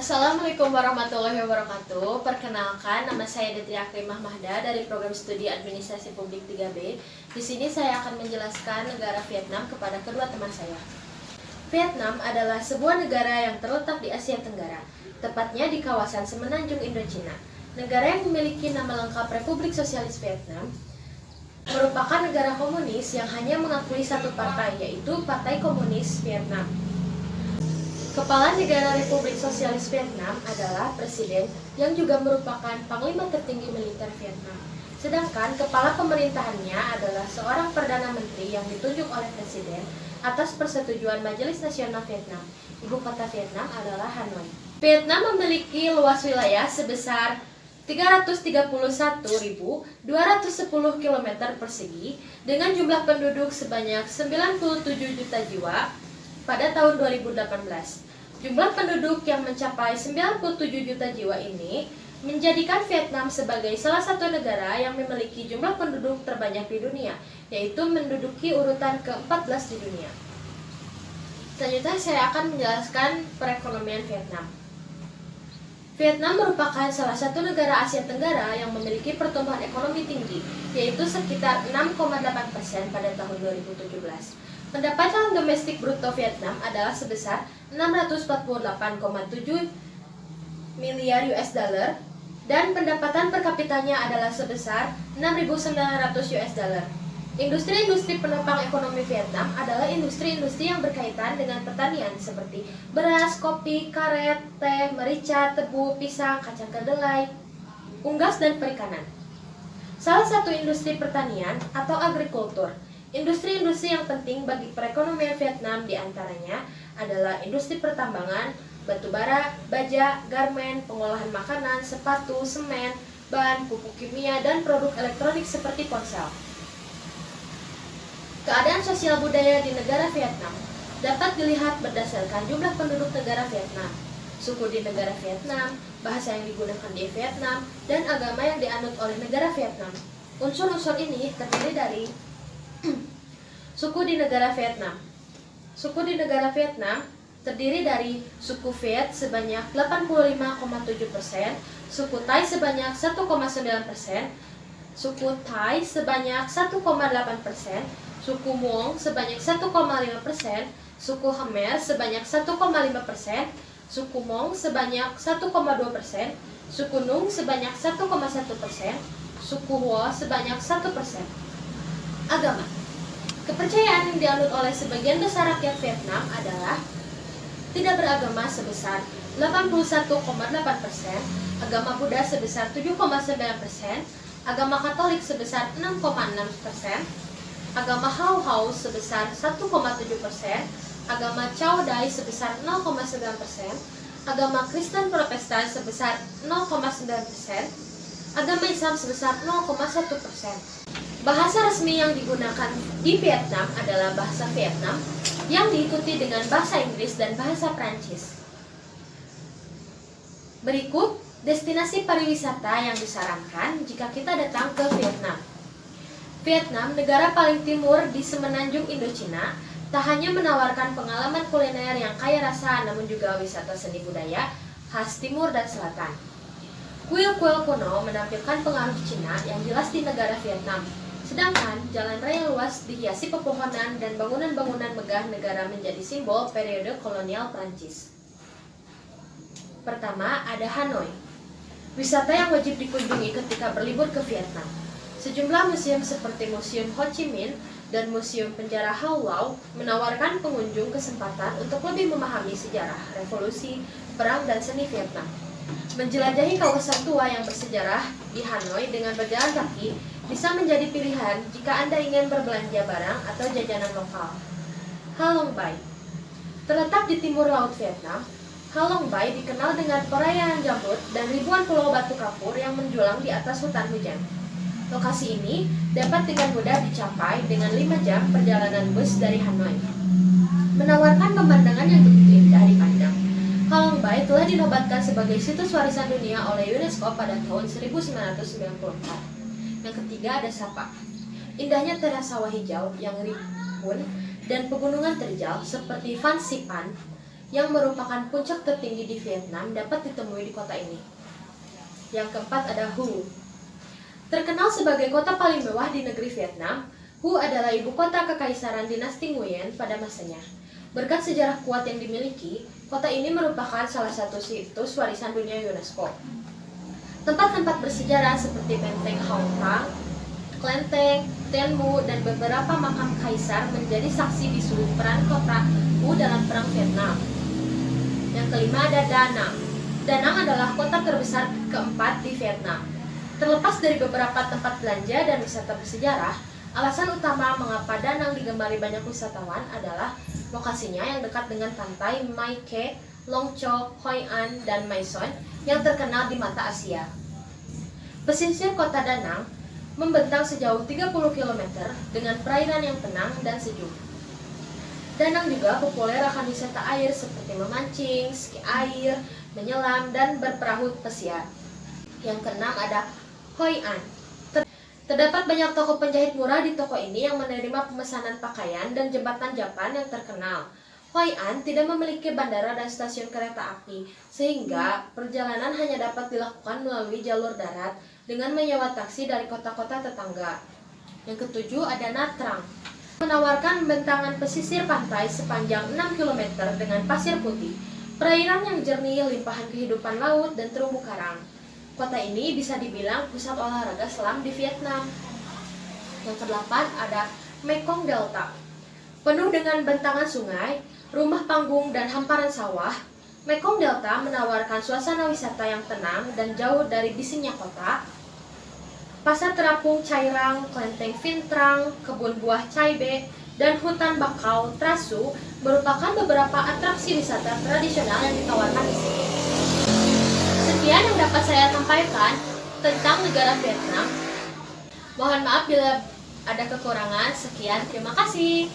Assalamualaikum warahmatullahi wabarakatuh. Perkenalkan, nama saya Detri Akrimah Mahda dari Program Studi Administrasi Publik 3B. Di sini saya akan menjelaskan negara Vietnam kepada kedua teman saya. Vietnam adalah sebuah negara yang terletak di Asia Tenggara, tepatnya di kawasan semenanjung Indochina. Negara yang memiliki nama lengkap Republik Sosialis Vietnam merupakan negara komunis yang hanya mengakui satu partai, yaitu Partai Komunis Vietnam. Kepala Negara Republik Sosialis Vietnam adalah Presiden yang juga merupakan Panglima Tertinggi Militer Vietnam. Sedangkan kepala pemerintahannya adalah seorang Perdana Menteri yang ditunjuk oleh Presiden atas persetujuan Majelis Nasional Vietnam. Ibu kota Vietnam adalah Hanoi. Vietnam memiliki luas wilayah sebesar 331.210 km persegi dengan jumlah penduduk sebanyak 97 juta jiwa pada tahun 2018. Jumlah penduduk yang mencapai 97 juta jiwa ini menjadikan Vietnam sebagai salah satu negara yang memiliki jumlah penduduk terbanyak di dunia, yaitu menduduki urutan ke-14 di dunia. Selanjutnya saya akan menjelaskan perekonomian Vietnam. Vietnam merupakan salah satu negara Asia Tenggara yang memiliki pertumbuhan ekonomi tinggi, yaitu sekitar 6,8% pada tahun 2017. Pendapatan domestik bruto Vietnam adalah sebesar 648,7 miliar US dollar dan pendapatan per kapitanya adalah sebesar 6.900 US dollar. Industri-industri penopang ekonomi Vietnam adalah industri-industri yang berkaitan dengan pertanian seperti beras, kopi, karet, teh, merica, tebu, pisang, kacang kedelai, unggas, dan perikanan. Salah satu industri pertanian atau agrikultur. Industri-industri yang penting bagi perekonomian Vietnam diantaranya adalah industri pertambangan, batubara, baja, garmen, pengolahan makanan, sepatu, semen, ban, pupuk kimia, dan produk elektronik seperti ponsel. Keadaan sosial budaya di negara Vietnam dapat dilihat berdasarkan jumlah penduduk negara Vietnam, suku di negara Vietnam, bahasa yang digunakan di Vietnam, dan agama yang dianut oleh negara Vietnam. Unsur-unsur ini terdiri dari suku di negara Vietnam. Suku di negara Vietnam terdiri dari suku Viet sebanyak 85,7%, suku Thai sebanyak 1,9%, suku Thai sebanyak 1,8%, suku Muong sebanyak 1,5%, suku Khmer sebanyak 1,5%, suku Hmong sebanyak 1,2%, suku Nung sebanyak 1,1%, suku Hoa sebanyak 1%. Agama. Kepercayaan yang dianut oleh sebagian besar rakyat Vietnam adalah tidak beragama sebesar 81,8%, agama Buddha sebesar 7,9%, agama Katolik sebesar 6,6%, agama Hau Hau sebesar 1,7%, agama Chow Dai sebesar 0,9%, agama Kristen Protestan sebesar 0,9%, agama Islam sebesar 0,1%. Bahasa resmi yang digunakan di Vietnam adalah bahasa Vietnam yang diikuti dengan bahasa Inggris dan bahasa Prancis. Berikut destinasi pariwisata yang disarankan jika kita datang ke Vietnam. Vietnam, negara paling timur di semenanjung Indochina, tak hanya menawarkan pengalaman kuliner yang kaya rasa, namun juga wisata seni budaya khas timur dan selatan. Kuil-kuil kuno menampilkan pengaruh Cina yang jelas di negara Vietnam. Sedangkan jalan raya luas dihiasi pepohonan dan bangunan-bangunan megah negara menjadi simbol periode kolonial Prancis. Pertama, ada Hanoi. Wisata yang wajib dikunjungi ketika berlibur ke Vietnam. Sejumlah museum seperti Museum Ho Chi Minh dan Museum Penjara Hau Lau menawarkan pengunjung kesempatan untuk lebih memahami sejarah, revolusi, perang, dan seni Vietnam. Menjelajahi kawasan tua yang bersejarah di Hanoi dengan berjalan kaki bisa menjadi pilihan jika Anda ingin berbelanja barang atau jajanan lokal. Halong Bay. Terletak di timur laut Vietnam, Halong Bay dikenal dengan perayaan gambut dan ribuan pulau batu kapur yang menjulang di atas hutan hujan. Lokasi ini dapat dengan mudah dicapai dengan 5 jam perjalanan bus dari Hanoi. Menawarkan pemandangan yang begitu indah dipandang. Halong Bay telah dinobatkan sebagai situs warisan dunia oleh UNESCO pada tahun 1994. Yang ketiga ada Sapa. Indahnya teras sawah hijau yang rimbun dan pegunungan terjal seperti Phan Xipang yang merupakan puncak tertinggi di Vietnam dapat ditemui di kota ini. Yang keempat ada Hue. Terkenal sebagai kota paling mewah di negeri Vietnam, Hue adalah ibu kota kekaisaran dinasti Nguyen pada masanya. Berkat sejarah kuat yang dimiliki, kota ini merupakan salah satu situs warisan dunia UNESCO. Tempat-tempat bersejarah seperti Benteng Hong Kong, Klenteng, Ten Mu, dan beberapa makam kaisar menjadi saksi bisu peran kota Hue dalam Perang Vietnam. Yang kelima ada Da Nang. Da Nang adalah kota terbesar keempat di Vietnam. Terlepas dari beberapa tempat belanja dan wisata bersejarah, alasan utama mengapa Da Nang digemari banyak wisatawan adalah lokasinya yang dekat dengan pantai Mai Ke, Long Cho, Hoi An, dan Mai Son yang terkenal di mata Asia. Pesisir kota Da Nang membentang sejauh 30 km dengan perairan yang tenang dan sejuk. Da Nang juga populer akan wisata air seperti memancing, ski air, menyelam, dan berperahu pesiar. Yang keenam ada Hoi An. Terdapat banyak toko penjahit murah di toko ini yang menerima pemesanan pakaian dan jembatan Japan yang terkenal. Hoi An tidak memiliki bandara dan stasiun kereta api, sehingga perjalanan hanya dapat dilakukan melalui jalur darat dengan menyewa taksi dari kota-kota tetangga. Yang ketujuh ada Nha Trang. Menawarkan bentangan pesisir pantai sepanjang 6 km dengan pasir putih, perairan yang jernih, limpahan kehidupan laut, dan terumbu karang. Kota ini bisa dibilang pusat olahraga selam di Vietnam. Yang kedelapan ada Mekong Delta. Penuh dengan bentangan sungai, rumah panggung, dan hamparan sawah, Mekong Delta menawarkan suasana wisata yang tenang dan jauh dari bisingnya kota. Pasar terapung Cai Rang, Klenteng Vinh Trang, kebun buah Cai Be, dan hutan bakau Tra Su merupakan beberapa atraksi wisata tradisional yang ditawarkan di sini. Sekian yang dapat saya sampaikan tentang negara Vietnam. Mohon maaf bila ada kekurangan. Sekian, terima kasih.